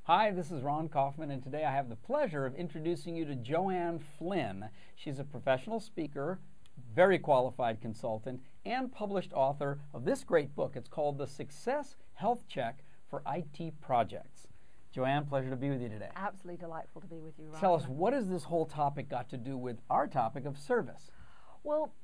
Hi, this is Ron Kaufman, and today I have the pleasure of introducing you to Joanne Flinn. She's a professional speaker, very qualified consultant, and published author of this great book. It's called The Success Healthcheck for IT Projects. Joanne, pleasure to be with you today. Absolutely delightful to be with you, Ron. Tell us, what has this whole topic got to do with our topic of service? Well,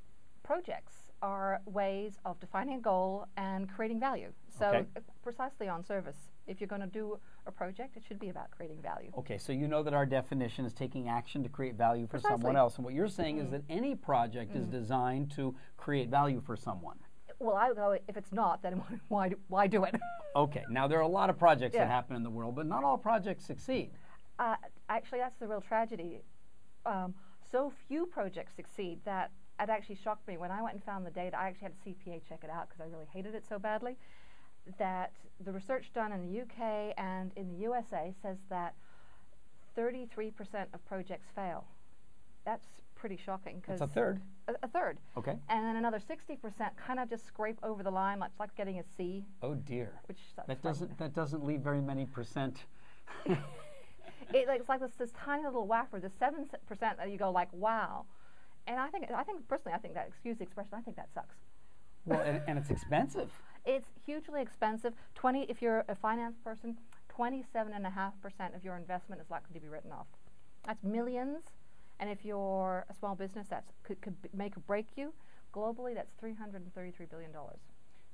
projects are ways of defining a goal and creating value. So precisely on service, if you're going to do a project, it should be about creating value. Okay, so you know that our definition is taking action to create value for someone else. And what you're saying is that any project is designed to create value for someone. Well, I go, if it's not, then why do it? Okay, now there are a lot of projects that happen in the world, but not all projects succeed. Actually, that's the real tragedy. So few projects succeed that it actually shocked me. When I went and found the data, I actually had a CPA check it out because I really hated it so badly, that the research done in the UK and in the USA says that 33% of projects fail. That's pretty shocking. That's a third. A third. Okay. And then another 60% kind of just scrape over the line. It's like getting a C. Oh dear. Which that doesn't leave very many percent. It's like this tiny little waffer, the 7% that you go like, wow. And I think personally, excuse the expression, I think that sucks. Well, and it's expensive. It's hugely expensive. If you're a finance person, 27.5% of your investment is likely to be written off. That's millions. And if you're a small business, that could make or break you. Globally, that's $333 billion.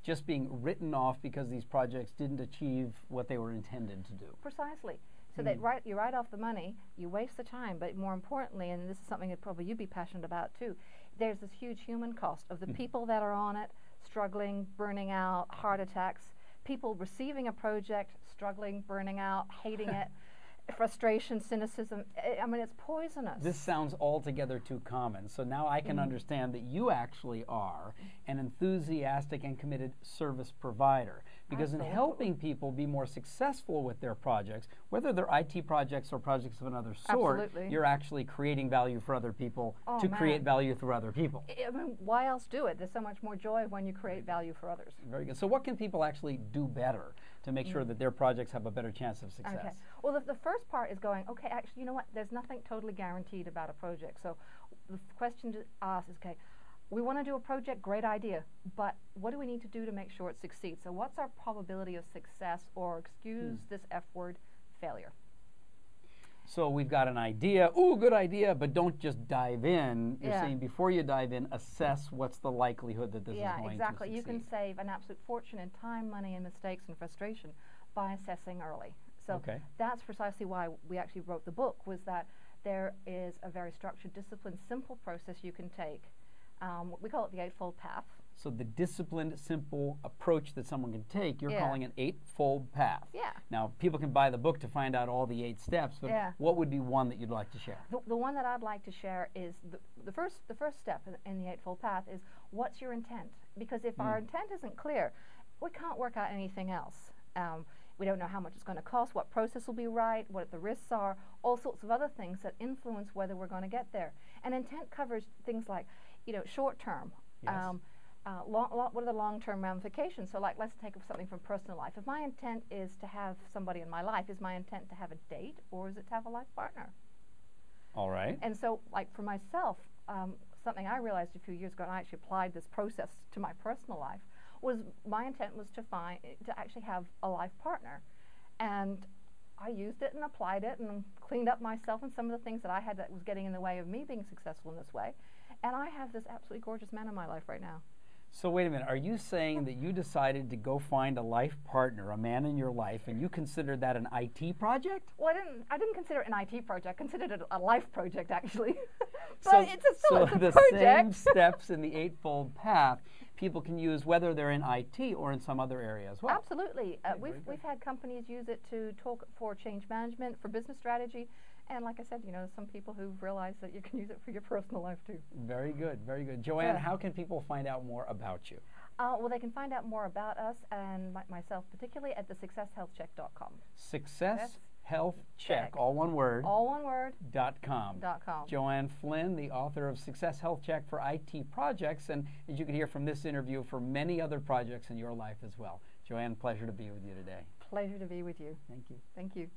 Just being written off because these projects didn't achieve what they were intended to do. Precisely. So that you write off the money, you waste the time, but more importantly, and this is something that probably you'd be passionate about too, there's this huge human cost of the people that are on it, struggling, burning out, heart attacks, people receiving a project, struggling, burning out, hating it, frustration, cynicism. I mean, it's poisonous. This sounds altogether too common. So now I can understand that you actually are an enthusiastic and committed service provider. Because in helping people be more successful with their projects, whether they're IT projects or projects of another sort, you're actually creating value for other people to create value through other people. I mean, why else do it? There's so much more joy when you create value for others. Very good. So what can people actually do better to make sure that their projects have a better chance of success? Okay. Well, the first part is going, okay, actually, you know what? There's nothing totally guaranteed about a project. So the question to ask is, okay, we want to do a project, great idea, but what do we need to do to make sure it succeeds? So what's our probability of success, or excuse this F word, failure? So we've got an idea, ooh, good idea, but don't just dive in. You're saying before you dive in, assess what's the likelihood that this is going to succeed. Yeah, exactly. You can save an absolute fortune in time, money, and mistakes and frustration by assessing early. So that's precisely why we actually wrote the book, was that there is a very structured, disciplined, simple process you can take. We call it the eightfold path. So the disciplined, simple approach that someone can take, you're calling an eightfold path. Yeah. Now, people can buy the book to find out all the 8 steps, but what would be one that you'd like to share? The one that I'd like to share is the first step in the eightfold path is, what's your intent? Because if our intent isn't clear, we can't work out anything else. We don't know how much it's going to cost, what process will be right, what the risks are, all sorts of other things that influence whether we're going to get there. And intent covers things like, short term. What are the long-term ramifications? So, let's take something from personal life. If my intent is to have somebody in my life, is my intent to have a date, or is it to have a life partner? All right. And so, for myself, something I realized a few years ago, and I actually applied this process to my personal life, was my intent was to actually have a life partner. And I used it and applied it and cleaned up myself and some of the things that I had that was getting in the way of me being successful in this way. And I have this absolutely gorgeous man in my life right now. So wait a minute, are you saying that you decided to go find a life partner, a man in your life, and you considered that an IT project? Well, I didn't consider it an IT project. I considered it a life project, actually. But it's a the project. Same steps in the eightfold path people can use, whether they're in IT or in some other area as well. Absolutely. We've had companies use it to talk for change management, for business strategy. And like I said, some people who've realized that you can use it for your personal life too. Very good, very good. Joanne, how can people find out more about you? Well, they can find out more about us and myself particularly at the successhealthcheck.com. Success Healthcheck, all one word. All one word. .com. .com. Joanne Flinn, the author of Success Healthcheck for IT Projects, and as you can hear from this interview, for many other projects in your life as well. Joanne, pleasure to be with you today. Pleasure to be with you. Thank you. Thank you.